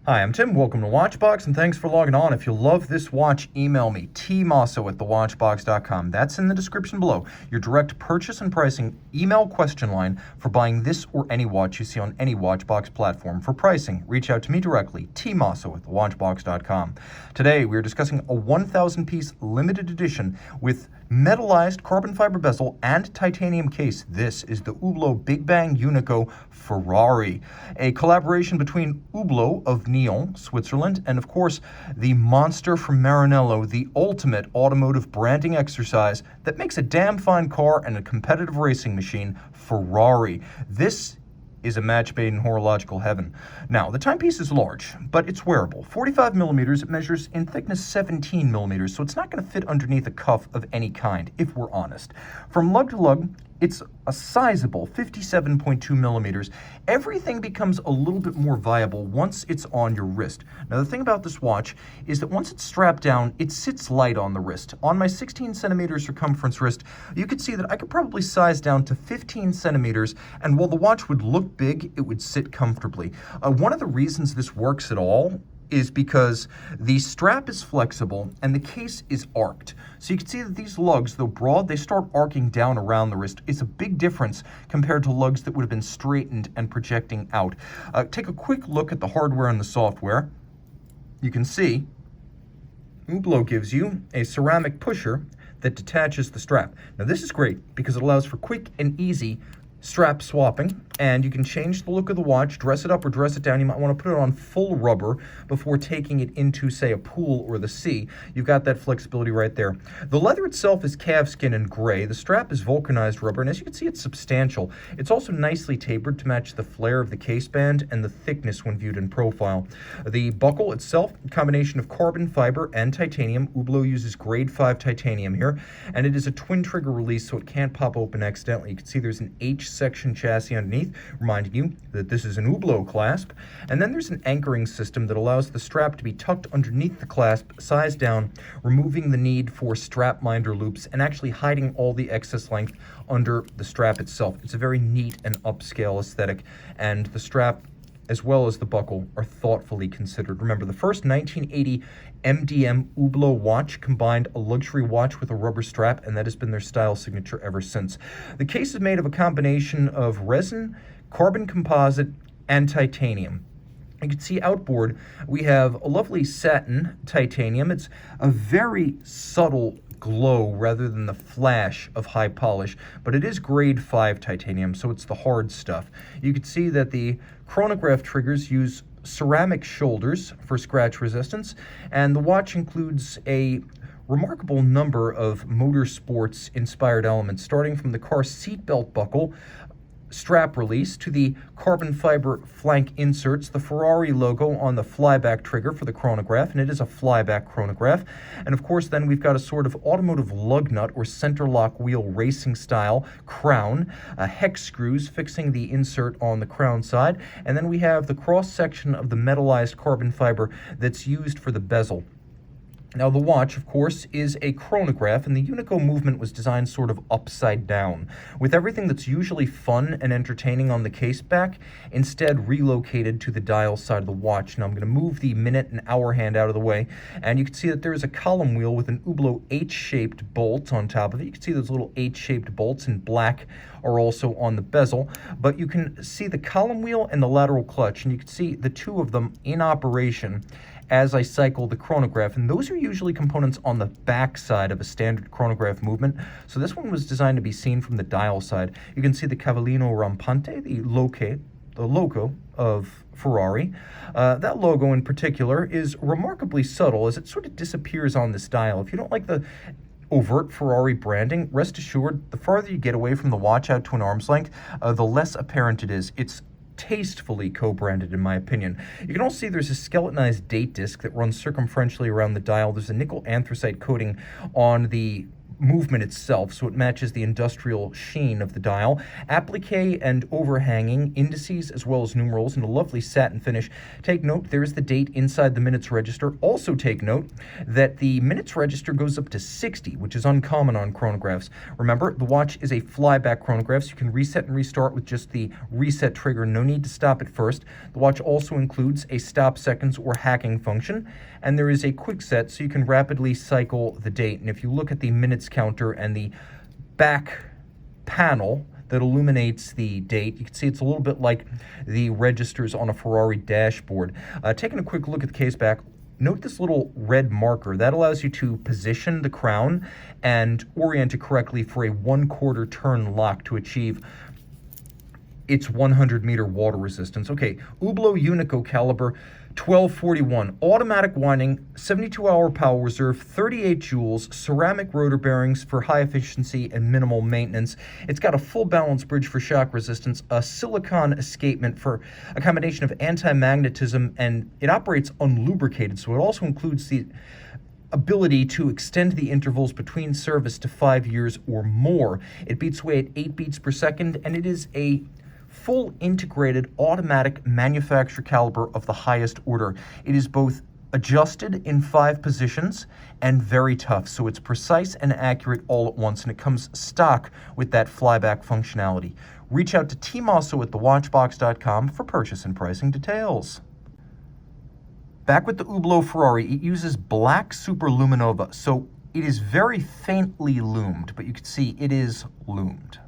Hi, I'm Tim. Welcome to Watchbox, and thanks for logging on. If you love this watch, email me, tmosso@thewatchbox.com. That's in the description below. Your direct purchase and pricing email question line for buying this or any watch you see on any Watchbox platform. For pricing, reach out to me directly, tmosso@thewatchbox.com. Today, we are discussing a 1,000-piece limited edition with metallized carbon fiber bezel and titanium case. This is the Hublot Big Bang Unico Ferrari, a collaboration between Hublot of Nyon, Switzerland, and of course the monster from Maranello, the ultimate automotive branding exercise that makes a damn fine car and a competitive racing machine, Ferrari. This is a match made in horological heaven. Now, the timepiece is large, but it's wearable. 45 millimeters, it measures in thickness 17 millimeters, so it's not going to fit underneath a cuff of any kind, if we're honest. From lug to lug, it's a sizable 57.2 millimeters. Everything becomes a little bit more viable once it's on your wrist. Now, the thing about this watch is that once it's strapped down, it sits light on the wrist. On my 16 centimeter circumference wrist, you could see that I could probably size down to 15 centimeters, and while the watch would look big, it would sit comfortably. One of the reasons this works at all is because the strap is flexible and the case is arced. So you can see that these lugs, though broad, they start arcing down around the wrist. It's a big difference compared to lugs that would have been straightened and projecting out. Take a quick look at the hardware and the software. You can see Hublot gives you a ceramic pusher that detaches the strap. Now this is great because it allows for quick and easy strap swapping, and you can change the look of the watch, dress it up or dress it down. You might want to put it on full rubber before taking it into, say, a pool or the sea. You've got that flexibility right there. The leather itself is calfskin and gray. The strap is vulcanized rubber, and as you can see, it's substantial. It's also nicely tapered to match the flare of the case band and the thickness when viewed in profile. The buckle itself, a combination of carbon fiber and titanium. Hublot uses grade 5 titanium here, and it is a twin trigger release, so it can't pop open accidentally. You can see there's an H-section chassis underneath, reminding you that this is an Hublot clasp. And then there's an anchoring system that allows the strap to be tucked underneath the clasp, sized down, removing the need for strap minder loops and actually hiding all the excess length under the strap itself. It's a very neat and upscale aesthetic, and the strap as well as the buckle are thoughtfully considered. Remember, the first 1980 MDM Hublot watch combined a luxury watch with a rubber strap, and that has been their style signature ever since. The case is made of a combination of resin, carbon composite, and titanium. You can see outboard, we have a lovely satin titanium. It's a very subtle glow rather than the flash of high polish, but it is grade 5 titanium, so it's the hard stuff. You can see that the chronograph triggers use ceramic shoulders for scratch resistance, and the watch includes a remarkable number of motorsports inspired elements, starting from the car seatbelt buckle, strap release, to the carbon fiber flank inserts, the Ferrari logo on the flyback trigger for the chronograph, and it is a flyback chronograph. And of course, then we've got a sort of automotive lug nut or center lock wheel racing style crown, hex screws fixing the insert on the crown side, and then we have the cross section of the metallized carbon fiber that's used for the bezel. Now, the watch, of course, is a chronograph, and the Unico movement was designed sort of upside down, with everything that's usually fun and entertaining on the case back instead relocated to the dial side of the watch. Now, I'm going to move the minute and hour hand out of the way, and you can see that there is a column wheel with an Hublot H-shaped bolt on top of it. You can see those little H-shaped bolts in black are also on the bezel, but you can see the column wheel and the lateral clutch, and you can see the two of them in operation as I cycle the chronograph, and those are usually components on the back side of a standard chronograph movement. So this one was designed to be seen from the dial side. You can see the cavallino rampante, the logo of Ferrari. That logo in particular is remarkably subtle as it sort of disappears on this dial. If you don't like the overt Ferrari branding, rest assured, the farther you get away from the watch out to an arm's length, the less apparent it is. It's tastefully co-branded, in my opinion. You can also see there's a skeletonized date disc that runs circumferentially around the dial. There's a nickel anthracite coating on the movement itself, so it matches the industrial sheen of the dial. Applique and overhanging indices as well as numerals and a lovely satin finish. Take note, there's the date inside the minutes register. Also take note that the minutes register goes up to 60, which is uncommon on chronographs. Remember, the watch is a flyback chronograph, so you can reset and restart with just the reset trigger. No need to stop it first. The watch also includes a stop seconds or hacking function, and there is a quick set so you can rapidly cycle the date. And if you look at the minutes counter and the back panel that illuminates the date, you can see it's a little bit like the registers on a Ferrari dashboard. Taking a quick look at the case back, note this little red marker. That allows you to position the crown and orient it correctly for a 1/4 turn lock to achieve its 100-meter water resistance. Okay, Hublot Unico caliber 1241, automatic winding, 72-hour power reserve, 38 joules, ceramic rotor bearings for high efficiency and minimal maintenance. It's got a full balance bridge for shock resistance, a silicon escapement for a combination of anti-magnetism, and it operates unlubricated, so it also includes the ability to extend the intervals between service to 5 years or more. It beats away at 8 beats per second, and it is a full integrated automatic manufacturer caliber of the highest order. It is both adjusted in 5 positions and very tough, so it's precise and accurate all at once, and it comes stock with that flyback functionality. Reach out to Tim Mosso at thewatchbox.com for purchase and pricing details. Back with the Hublot Ferrari, it uses black superluminova, so it is very faintly lumed, but you can see it is lumed.